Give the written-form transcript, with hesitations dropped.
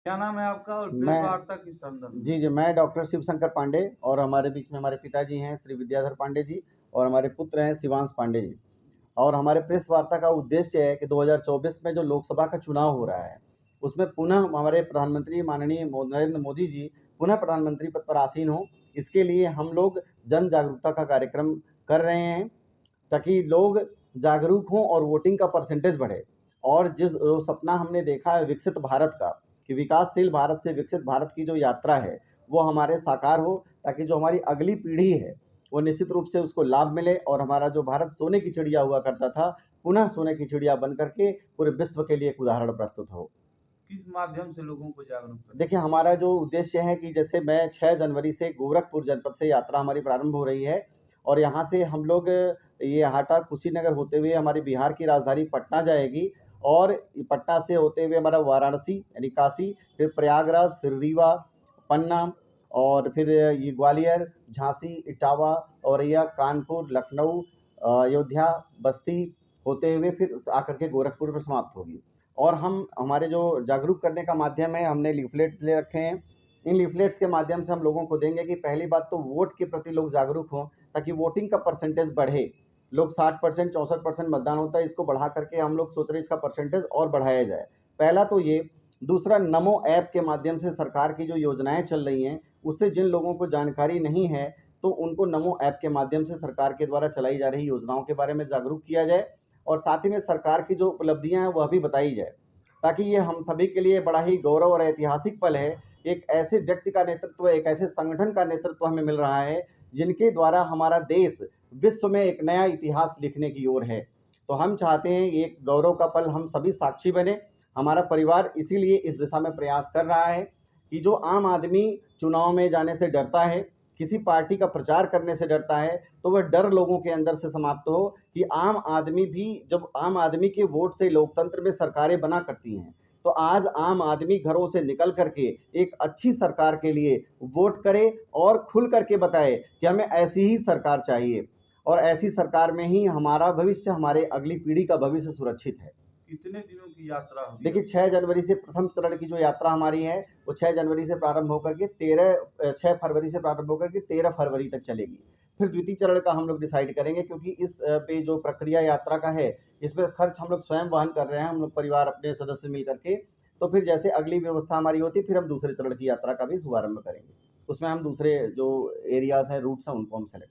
क्या नाम है आपका और प्रेस मैं वार्ता किस संदर्भ में? जी, मैं डॉक्टर शिव शंकर पांडे और हमारे बीच में हमारे पिताजी हैं श्री विद्याधर पांडे जी और हमारे पुत्र हैं शिवांश पांडे जी। और हमारे प्रेस वार्ता का उद्देश्य है कि 2024 में जो लोकसभा का चुनाव हो रहा है, उसमें पुनः हमारे प्रधानमंत्री माननीय नरेंद्र मोदी जी पुनः प्रधानमंत्री पद पर आसीन हों। इसके लिए हम लोग जन जागरूकता का कार्यक्रम कर रहे हैं, ताकि लोग जागरूक हों और वोटिंग का परसेंटेज बढ़े। और जिस सपना हमने देखा है विकसित भारत का, कि विकासशील भारत से विकसित भारत की जो यात्रा है वो हमारे साकार हो, ताकि जो हमारी अगली पीढ़ी है वो निश्चित रूप से उसको लाभ मिले और हमारा जो भारत सोने की चिड़िया हुआ करता था, पुनः सोने की चिड़िया बन करके पूरे विश्व के लिए एक उदाहरण प्रस्तुत हो। किस माध्यम से लोगों को जागरूक करें? देखिए, हमारा जो उद्देश्य है कि जैसे मैं 6 जनवरी से गोरखपुर जनपद से यात्रा हमारी प्रारंभ हो रही है और यहाँ से हम लोग ये हाटा कुशीनगर होते हुए हमारी बिहार की राजधानी पटना जाएगी और पटना से होते हुए हमारा वाराणसी यानी काशी, फिर प्रयागराज, फिर रीवा, पन्ना और फिर ये ग्वालियर, झांसी, इटावा, औरैया, कानपुर, लखनऊ, अयोध्या, बस्ती होते हुए फिर आकर के गोरखपुर में समाप्त होगी। और हम हमारे जो जागरूक करने का माध्यम है, हमने लीफलेट्स ले रखे हैं। इन लीफलेट्स के माध्यम से हम लोगों को देंगे कि पहली बात तो वोट के प्रति लोग जागरूक हों, ताकि वोटिंग का परसेंटेज बढ़े। लोग 60% 64% मतदान होता है, इसको बढ़ा करके हम लोग सोच रहे हैं इसका परसेंटेज और बढ़ाया जाए। पहला तो ये। दूसरा, नमो ऐप के माध्यम से सरकार की जो योजनाएं चल रही हैं, उससे जिन लोगों को जानकारी नहीं है, तो उनको नमो ऐप के माध्यम से सरकार के द्वारा चलाई जा रही योजनाओं के बारे में जागरूक किया जाए और साथ ही में सरकार की जो उपलब्धियां हैं वह भी बताई जाए, ताकि ये हम सभी के लिए बड़ा ही गौरव और ऐतिहासिक पल है। एक ऐसे व्यक्ति का नेतृत्व, एक ऐसे संगठन का नेतृत्व हमें मिल रहा है जिनके द्वारा हमारा देश विश्व में एक नया इतिहास लिखने की ओर है। तो हम चाहते हैं एक गौरव का पल हम सभी साक्षी बने। हमारा परिवार इसीलिए इस दिशा में प्रयास कर रहा है कि जो आम आदमी चुनाव में जाने से डरता है, किसी पार्टी का प्रचार करने से डरता है, तो वह डर लोगों के अंदर से समाप्त हो कि आम आदमी भी, जब आम आदमी के वोट से लोकतंत्र में सरकारें बना करती हैं, तो आज आम आदमी घरों से निकल करके एक अच्छी सरकार के लिए वोट करे और खुल करके बताए कि हमें ऐसी ही सरकार चाहिए और ऐसी सरकार में ही हमारा भविष्य, हमारे अगली पीढ़ी का भविष्य सुरक्षित है। कितने दिनों की यात्रा होगी? देखिए, 6 जनवरी से प्रथम चरण की जो यात्रा हमारी है, वो 6 जनवरी से प्रारंभ होकर के 6 फरवरी से प्रारंभ होकर के 13 फरवरी तक चलेगी। फिर द्वितीय चरण का हम लोग डिसाइड करेंगे, क्योंकि इस पे जो प्रक्रिया यात्रा का है, इसमें खर्च हम लोग स्वयं वहन कर रहे हैं, हम लोग परिवार अपने सदस्य मिल करके। तो फिर जैसे अगली व्यवस्था हमारी होती है, फिर हम दूसरे चरण की यात्रा का भी शुभारंभ करेंगे। उसमें हम दूसरे जो एरियाज़ हैं, रूट्स हैं, उनको हम सेलेक्ट